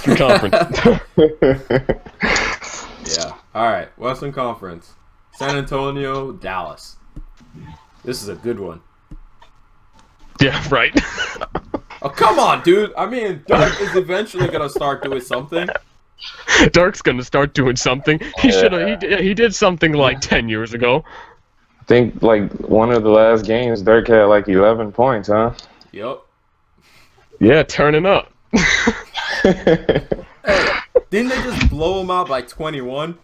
Western Conference. Yeah. All right. Western Conference. San Antonio, Dallas. This is a good one. Yeah, right. Oh, come on, dude. I mean, Dirk is eventually going to start doing something. Dirk's gonna start doing something. He should have. He did something like 10 years ago. I think like one of the last games, Dirk had like 11 points, huh? Yep. Yeah, turning up. Hey, didn't they just blow him out by 21?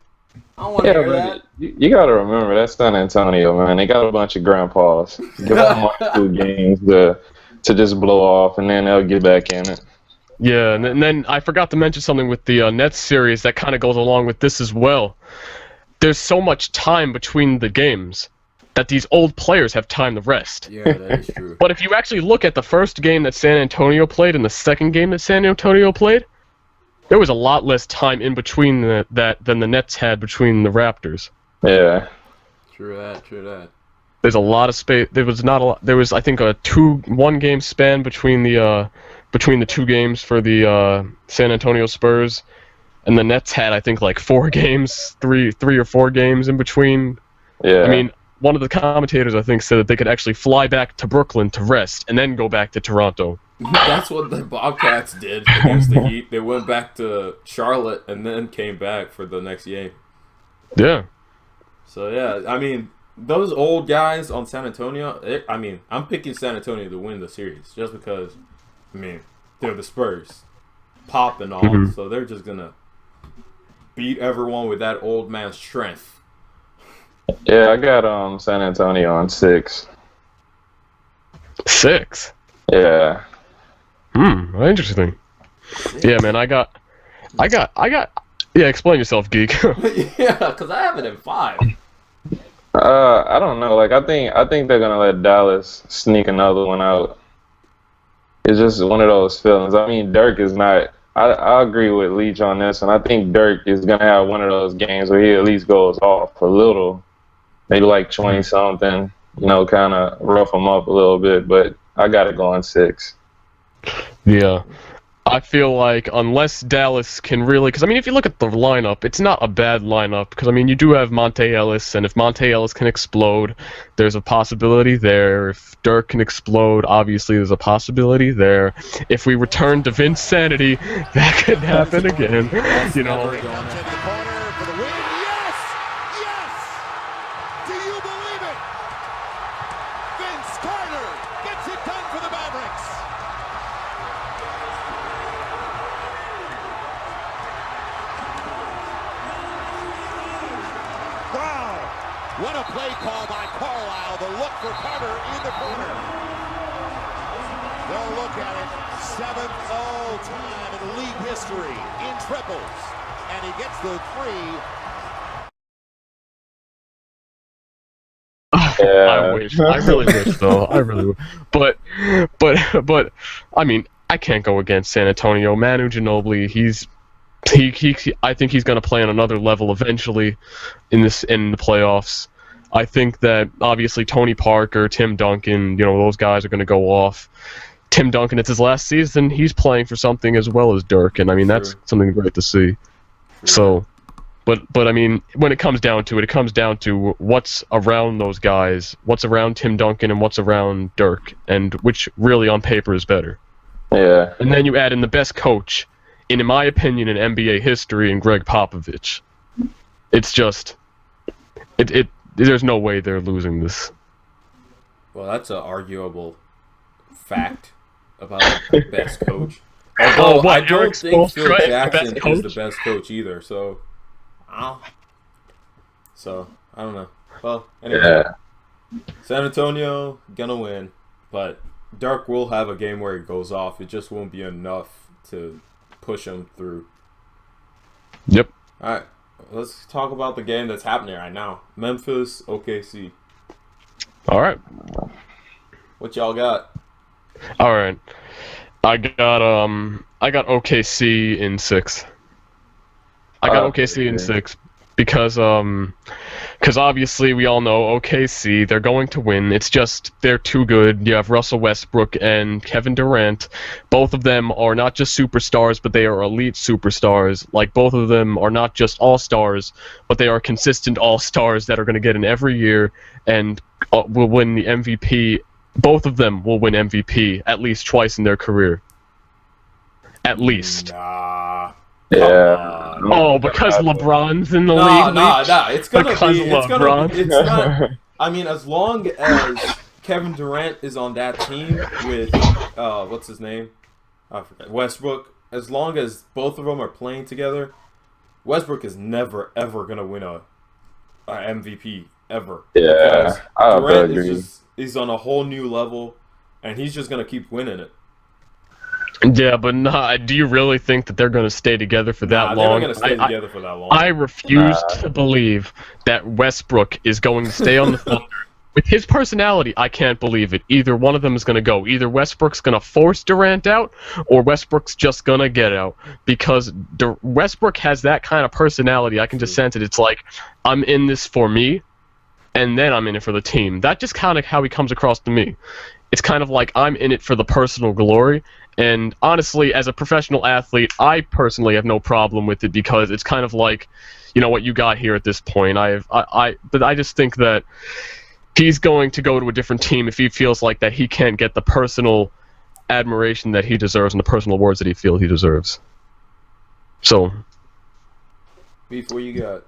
I don't want to hear that. You got to remember that's San Antonio, man. They got a bunch of grandpas. Give them 1 or 2 games to just blow off, and then they'll get back in it. Yeah, and then I forgot to mention something with the Nets series that kind of goes along with this as well. There's so much time between the games that these old players have time to rest. Yeah, that is true. But if you actually look at the first game that San Antonio played and the second game that San Antonio played, there was a lot less time in between that than the Nets had between the Raptors. Yeah. True that. There's a lot of space. There was not a lot. There was, I think, a 1 game span between the 2 games for the San Antonio Spurs, and the Nets had, I think, like 4 games, 3 or 4 games in between. Yeah. I mean, one of the commentators, I think, said that they could actually fly back to Brooklyn to rest and then go back to Toronto. That's what the Bobcats did against the Heat. They went back to Charlotte and then came back for the next game. Yeah. So, yeah, I mean, those old guys on San Antonio, I'm picking San Antonio to win the series just because, I mean, they're the Spurs. Pop and all, so they're just going to beat everyone with that old man's strength. Yeah, I got San Antonio on 6. 6? Yeah. Interesting. Yeah, man, I got. Yeah, explain yourself, geek. Yeah, because I have it in 5. I don't know. Like I think they're gonna let Dallas sneak another one out. It's just one of those feelings. I mean, Dirk is not. I agree with Leach on this, and I think Dirk is gonna have one of those games where he at least goes off a little, maybe like 20 something. You know, kind of rough him up a little bit. But I got to go on 6. Yeah. I feel like unless Dallas can really... Because, I mean, if you look at the lineup, it's not a bad lineup. Because, I mean, you do have Monte Ellis, and if Monte Ellis can explode, there's a possibility there. If Dirk can explode, obviously there's a possibility there. If we return to Vince Sanity, that could happen again. You know... What a play call by Carlisle. The look for Carter in the corner. They'll look at it. 7th all-time in league history in triples. And he gets the 3. I really wish, though. I really would. But, I mean, I can't go against San Antonio. Manu Ginobili, I think he's going to play on another level eventually in the playoffs. I think that obviously Tony Parker, Tim Duncan, you know, those guys are going to go off. Tim Duncan, it's his last season. He's playing for something as well as Dirk, and I mean that's something great to see. So, but I mean, when it comes down to it, it comes down to what's around those guys, what's around Tim Duncan, and what's around Dirk, and which really on paper is better. Yeah. And then you add in the best coach, in my opinion, in NBA history, in Greg Popovich. It's just, there's no way they're losing this. Well, that's an arguable fact about the best coach. Although I don't think Phil Jackson is the best coach either. So, I don't know. Well, anyway, San Antonio gonna win, but Dirk will have a game where he goes off. It just won't be enough to push him through. Yep. All right, let's talk about the game that's happening right now. Memphis, OKC. All right. What y'all got? All right. I got OKC in 6. I got OKC in 6. because obviously we all know OKC, they're going to win. It's just they're too good. You have Russell Westbrook and Kevin Durant. Both of them are not just superstars, but they are elite superstars. Like, both of them are not just all-stars, but they are consistent all-stars that are going to get in every year and will win the MVP. Both of them will win MVP at least twice in their career. At least. Nah. Yeah. Oh, because LeBron's in the Nah, league? nah. It's gonna Because be. It's gonna LeBron. be. It's not. I mean, as long as Kevin Durant is on that team with what's his name? I forget. Westbrook. As long as both of them are playing together, Westbrook is never ever gonna win a MVP ever. Yeah, Because I Durant agree. is on a whole new level, and he's just gonna keep winning it. Yeah, but do you really think that they're going to stay together for that They're not long? gonna stay together for that long. I refuse to believe that Westbrook is going to stay on the Thunder. With his personality, I can't believe it. Either one of them is going to go. Either Westbrook's going to force Durant out, or Westbrook's just going to get out. Because Westbrook has that kind of personality. I can just sense it. It's like, I'm in this for me, and then I'm in it for the team. That's just kind of how he comes across to me. It's kind of like, I'm in it for the personal glory. And honestly, as a professional athlete, I personally have no problem with it, because it's kind of like, you know, what you got here at this point. But I just think that he's going to go to a different team if he feels like that he can't get the personal admiration that he deserves and the personal awards that he feels he deserves. So, Beef, what you got?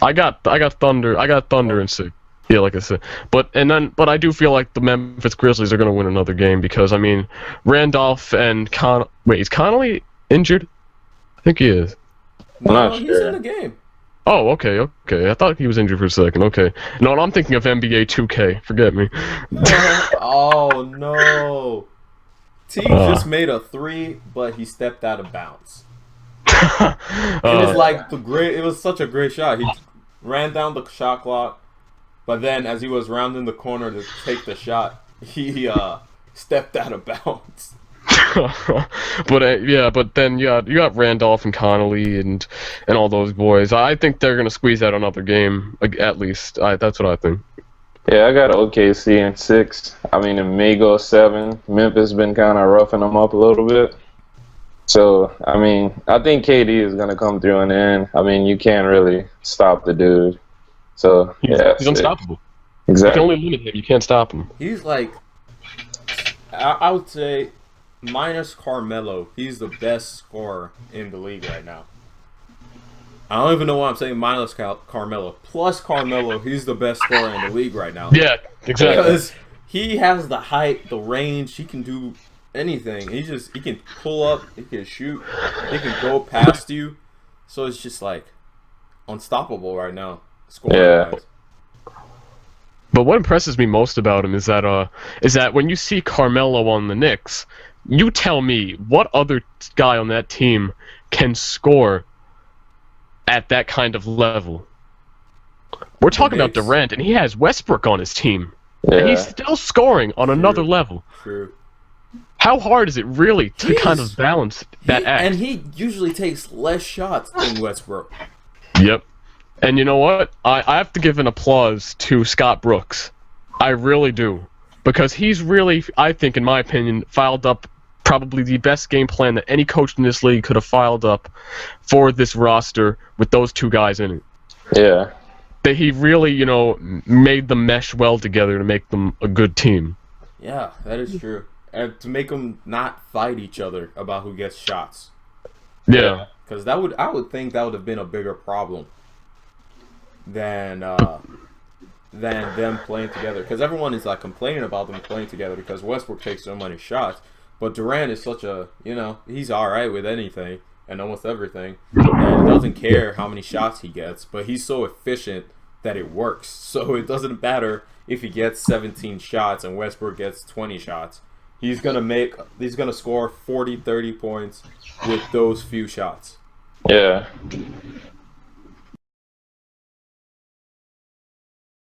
I got Thunder. I got Thunder in 6. Yeah, like I said, but I do feel like the Memphis Grizzlies are going to win another game, because I mean, Randolph and is Connolly injured? I think he is. I'm not No, he's sure. in the game. Oh, okay. I thought he was injured for a second. Okay. No, I'm thinking of NBA 2K. Forget me. Oh no! T just made a 3, but he stepped out of bounds. It was like it was such a great shot. He ran down the shot clock, but then as he was rounding the corner to take the shot, he stepped out of bounds. but then you got Randolph and Connolly and all those boys. I think they're gonna squeeze out another game, at least. That's what I think. Yeah, I got OKC in 6. I mean, it may go 7. Memphis been kind of roughing them up a little bit. So, I mean, I think KD is going to come through in the end. I mean, you can't really stop the dude. So, yeah. He's unstoppable. Exactly. You can only limit him. You can't stop him. He's like, I would say, minus Carmelo, he's the best scorer in the league right now. I don't even know why I'm saying minus Carmelo. Plus Carmelo, he's the best scorer in the league right now. Yeah, exactly. Because he has the height, the range, he can do anything. He can pull up, he can shoot, he can go past you. So it's just like unstoppable right now. Yeah. Wise. But what impresses me most about him is that when you see Carmelo on the Knicks, you tell me what other guy on that team can score at that kind of level. We're talking about Knicks. Durant, and he has Westbrook on his team. Yeah. And he's still scoring on another level. True. How hard is it really to He kind is- of balance that act? And he usually takes less shots than Westbrook. Yep. And you know what? I have to give an applause to Scott Brooks. I really do. Because he's really, I think, in my opinion, filed up probably the best game plan that any coach in this league could have filed up for this roster with those two guys in it. Yeah. That he really, made them mesh well together to make them a good team. Yeah, that is true. And to make them not fight each other about who gets shots. Yeah. Because I would think that would have been a bigger problem than them playing together. Because everyone is like complaining about them playing together because Westbrook takes so many shots. But Durant is such a, he's all right with anything and almost everything. And he doesn't care how many shots he gets, but he's so efficient that it works. So it doesn't matter if he gets 17 shots and Westbrook gets 20 shots. He's going to score 40, 30 points with those few shots. Yeah.